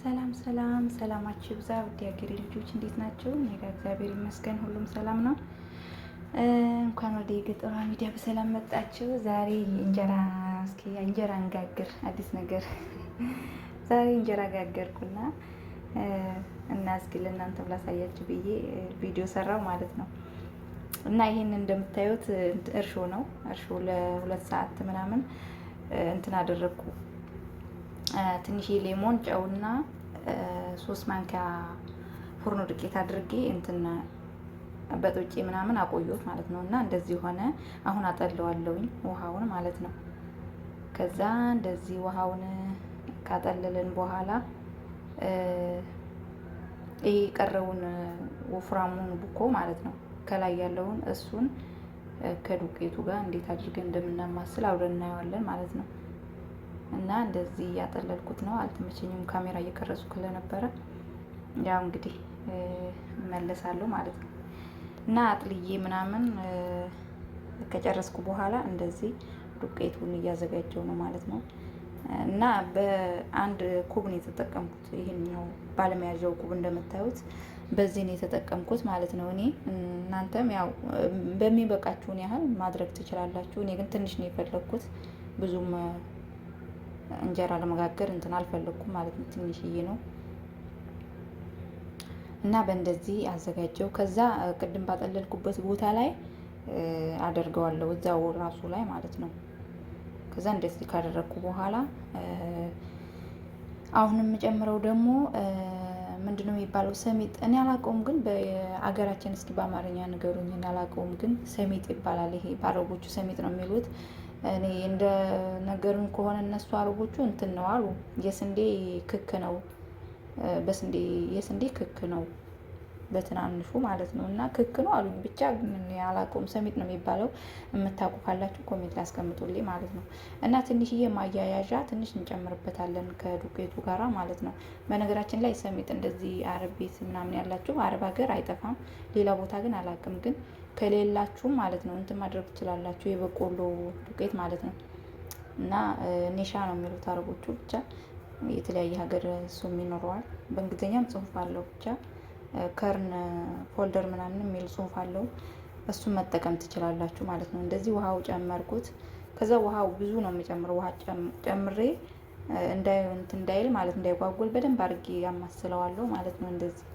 ሰላም ሰላም፣ ሰላማችሁ ይብዛ ውድ የሀገሬ ልጆች፣ እንዴት ናቸው? እኔ ጋር እግዚአብሔር ይመስገን ሁሉም ሰላም ነው። እንኳን ወደ የገጠሯ ሚዲያ በሰላም መጣችሁ። ዛሬ እንጀራ እንጋግር፣ አዲስ ነገር ዛሬ እንጀራ ጋገርኩና እና እስኪ ለእናንተ ላሳያችሁ ብዬ ቪዲዮ ሰራው ማለት ነው። እና ይሄን እንደምታዩት እርሾ ነው። እርሾ ለ2 ሰዓት ምናምን እንትን አደረግኩ። ትንሽ ሌሞን ጨውና 3 ማንኪያ ፉርኖ ዱቄት አድርጌ እንትን በጥብጬ ምናምን አቆየሁት ማለት ነው። እና እንደዚህ ሆነ። አሁን አጠለዋለሁኝ ውሃውን ማለት ነው። ከዛ እንደዚህ ውሃውን ካጠለልን በኋላ ይሄ የቀረውን ወፍራሙን ቡኮ ማለት ነው ከላይ ያለውን እሱን ከዱቄቱ ጋር እንዴት አድርገን እንደምናማስል አብረን እናየዋለን ማለት ነው። እና እንደዚህ እያጠለልኩት ነው። አልተመቸኝም ካሜራ እየቀረጹ ስለነበረ ያው እንግዲህ እመለሳለሁ ማለት ነው። እና አጥልዬ ምናምን ከጨረስኩ በኋላ እንደዚህ ዱቄቱን እያዘጋጀው ነው ማለት ነው። እና በአንድ ኩብ ነው የተጠቀምኩት። ይሄኛው ባለመያዣው ኩብ እንደምታዩት በዚህ ነው የተጠቀምኩት ማለት ነው። እኔ እናንተም ያው በሚበቃችሁን ያህል ማድረግ ትችላላችሁ። እኔ ግን ትንሽ ነው የፈለኩት፣ ብዙም እንጀራ ለመጋገር እንትን አልፈለኩም ማለት ነው። ትንሽዬ ነው እና በእንደዚህ አዘጋጀው። ከዛ ቅድም ባጠለልኩበት ቦታ ላይ አደርገዋለሁ እዛው ራሱ ላይ ማለት ነው። ከዛ እንደዚህ ካደረግኩ በኋላ አሁን የምጨምረው ደግሞ ምንድነው የሚባለው? ሰሚጥ። እኔ አላውቀውም፣ ግን በአገራችን እስኪ በአማርኛ ንገሩኝ። አላውቀውም፣ ግን ሰሚጥ ይባላል። ይሄ በአረቦቹ ሰሚጥ ነው የሚሉት። እኔ እንደ ነገሩን ከሆነ እነሱ አረቦቹ እንትን ነው አሉ፣ የስንዴ ክክ ነው፣ የስንዴ ክክ ነው በትናንሹ ማለት ነው። እና ክክ ነው አሉኝ። ብቻ አላውቀውም፣ ሰሚጥ ነው የሚባለው። የምታውቁ ካላችሁ ኮሜንት ላይ አስቀምጡልኝ ማለት ነው። እና ትንሽዬ ማያያዣ ትንሽ እንጨምርበታለን ከዱቄቱ ጋራ ማለት ነው። በነገራችን ላይ ሰሚጥ እንደዚህ አረብ ቤት ምናምን ያላችሁ አረብ ሀገር አይጠፋም። ሌላ ቦታ ግን አላውቅም። ግን ከሌላችሁ ማለት ነው እንትን ማድረግ ትችላላችሁ፣ የበቆሎ ዱቄት ማለት ነው። እና ኔሻ ነው የሚሉት አረቦቹ። ብቻ የተለያየ ሀገር እሱም ይኖረዋል። በእንግሊዝኛም ጽሁፍ አለው ብቻ ከርን ፎልደር ምናምን የሚል ጽሁፍ አለው። እሱን መጠቀም ትችላላችሁ ማለት ነው። እንደዚህ ውሃው ጨመርኩት። ከዛ ውሃው ብዙ ነው የምጨምረው። ውሃ ጨምሬ እንዳይል ማለት እንዳይጓጉል በደንብ አድርጌ ያማስለዋለሁ ማለት ነው። እንደዚህ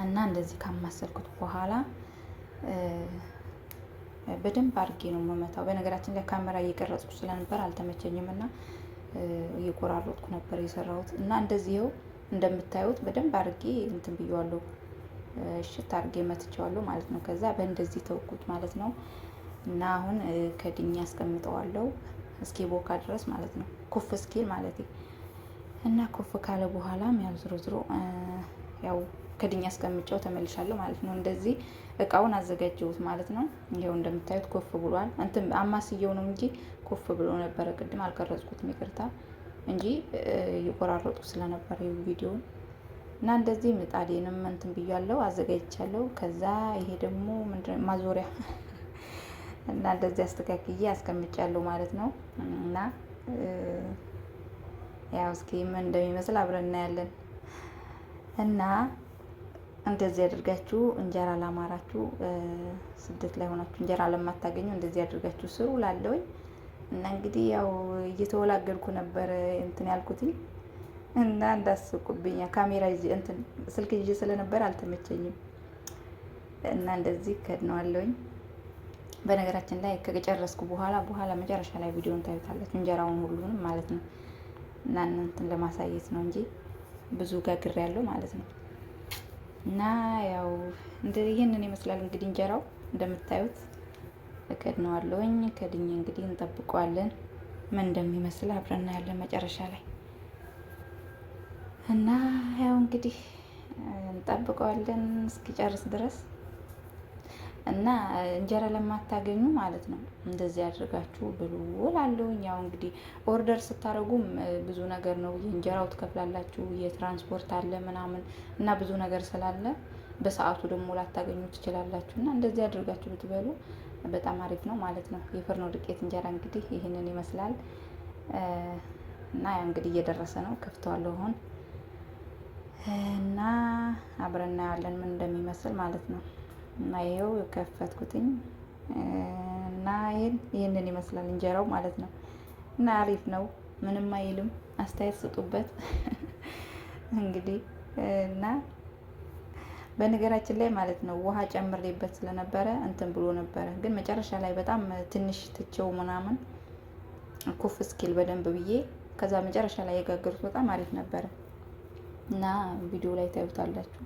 እና እንደዚህ ካማሰልኩት በኋላ በደንብ አድርጌ ነው የምመታው። በነገራችን ላይ ካሜራ እየቀረጽኩ ስለነበር አልተመቸኝም እና እየቆራረጥኩ ነበር የሰራሁት። እና እንደዚህው እንደምታዩት በደንብ አድርጌ እንትን ብየዋለሁ፣ እሽት አድርጌ መትቼዋለሁ ማለት ነው። ከዛ በእንደዚህ ተውኩት ማለት ነው። እና አሁን ከድኛ አስቀምጠዋለሁ እስኪ ቦካ ድረስ ማለት ነው፣ ኩፍ እስኪል ማለት እና ኩፍ ካለ በኋላም ያው ዝሮ ያው ከድኛ አስቀምጨው ተመልሻለሁ ማለት ነው። እንደዚህ እቃውን አዘጋጀሁት ማለት ነው። ይሄው እንደምታዩት ኩፍ ብሏል። እንትን አማስየው ነው እንጂ ኩፍ ብሎ ነበረ። ቅድም አልቀረጽኩትም ይቅርታ እንጂ እየቆራረጡ ስለነበር ቪዲዮውን። እና እንደዚህ ምጣዴንም እንትን ብያለሁ አዘጋጅቻለሁ። ከዛ ይሄ ደግሞ ምንድነው ማዞሪያ እና እንደዚህ አስተካክዬ አስቀምጫለሁ ማለት ነው። እና ያው እስኪ ምን እንደሚመስል አብረን እናያለን። እና እንደዚህ አድርጋችሁ እንጀራ ላማራችሁ፣ ስደት ላይ ሆናችሁ እንጀራ ለማታገኙ እንደዚህ አድርጋችሁ ስሩ ላለውኝ። እና እንግዲህ ያው እየተወላገድኩ ነበር እንትን ያልኩትኝ እና እንዳስቁብኛ ካሜራ ይዤ እንትን ስልክ ይዤ ስለነበር አልተመቸኝም። እና እንደዚህ ከድነዋለሁኝ። በነገራችን ላይ ከጨረስኩ በኋላ መጨረሻ ላይ ቪዲዮን ታዩታላችሁ፣ እንጀራውን ሁሉንም ማለት ነው። እና እንትን ለማሳየት ነው እንጂ ብዙ ጋግሬያለሁ ማለት ነው። እና ያው ይህንን ይመስላል እንግዲህ እንጀራው እንደምታዩት እከድነዋለሁኝ። ከድኜ እንግዲህ እንጠብቀዋለን ምን እንደሚመስል አብረን እናያለን መጨረሻ ላይ። እና ያው እንግዲህ እንጠብቀዋለን እስኪጨርስ ድረስ። እና እንጀራ ለማታገኙ ማለት ነው እንደዚህ አድርጋችሁ ብሉ እላለሁኝ። ያው እንግዲህ ኦርደር ስታደርጉም ብዙ ነገር ነው፣ የእንጀራው ትከፍላላችሁ፣ የትራንስፖርት አለ ምናምን እና ብዙ ነገር ስላለ በሰዓቱ ደግሞ ላታገኙ ትችላላችሁ። እና እንደዚህ አድርጋችሁ ብትበሉ በጣም አሪፍ ነው ማለት ነው። የፍርኖ ዱቄት እንጀራ እንግዲህ ይህንን ይመስላል። እና ያ እንግዲህ እየደረሰ ነው፣ ከፍተዋለሁ አሁን እና አብረን እናያለን ምን እንደሚመስል ማለት ነው። እና ይሄው የከፈትኩትኝ እና ይህንን ይመስላል እንጀራው ማለት ነው። እና አሪፍ ነው፣ ምንም አይልም። አስተያየት ስጡበት እንግዲህ እና በነገራችን ላይ ማለት ነው ውሃ ጨምሬበት ስለነበረ እንትን ብሎ ነበረ፣ ግን መጨረሻ ላይ በጣም ትንሽ ትቼው ምናምን ኩፍ እስኪል በደንብ ብዬ ከዛ መጨረሻ ላይ የጋገሩት በጣም አሪፍ ነበረ እና ቪዲዮ ላይ ታዩታላችሁ።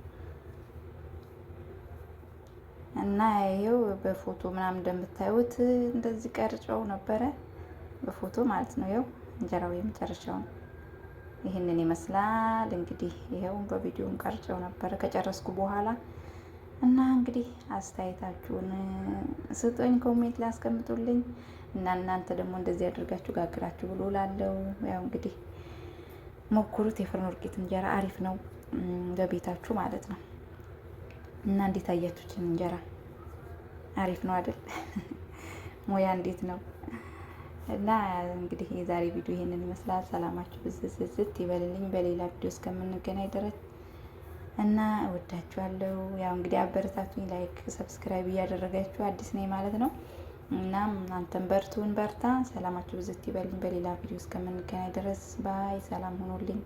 እና ይሄው በፎቶ ምናምን እንደምታዩት እንደዚህ ቀርጨው ነበረ በፎቶ ማለት ነው። ይኸው እንጀራው የመጨረሻውን ይህንን ይመስላል። እንግዲህ ይኸው በቪዲዮን ቀርጨው ነበረ ከጨረስኩ በኋላ እና እንግዲህ አስተያየታችሁን ስጡኝ፣ ኮሜንት ላይ አስቀምጡልኝ እና እናንተ ደግሞ እንደዚህ አድርጋችሁ ጋግራችሁ ብሎ ላለው ያው እንግዲህ ሞክሩት። የፍርኖ ዱቄት እንጀራ አሪፍ ነው በቤታችሁ ማለት ነው። እና እንዴት አያችሁችን እንጀራ አሪፍ ነው አይደል? ሙያ እንዴት ነው? እና እንግዲህ የዛሬ ቪዲዮ ይሄንን ይመስላል። ሰላማችሁ ብዝዝት ይበልልኝ በሌላ ቪዲዮ እስከምንገናኝ ድረስ እና እወዳችኋለሁ። ያው እንግዲህ አበረታቱኝ፣ ላይክ ሰብስክራይብ እያደረጋችሁ አዲስ ነኝ ማለት ነው። እናም እናንተም በርታ። ሰላማችሁ ብዝት ይበልልኝ በሌላ ቪዲዮ እስከምንገናኝ ድረስ ባይ። ሰላም ሆኖልኝ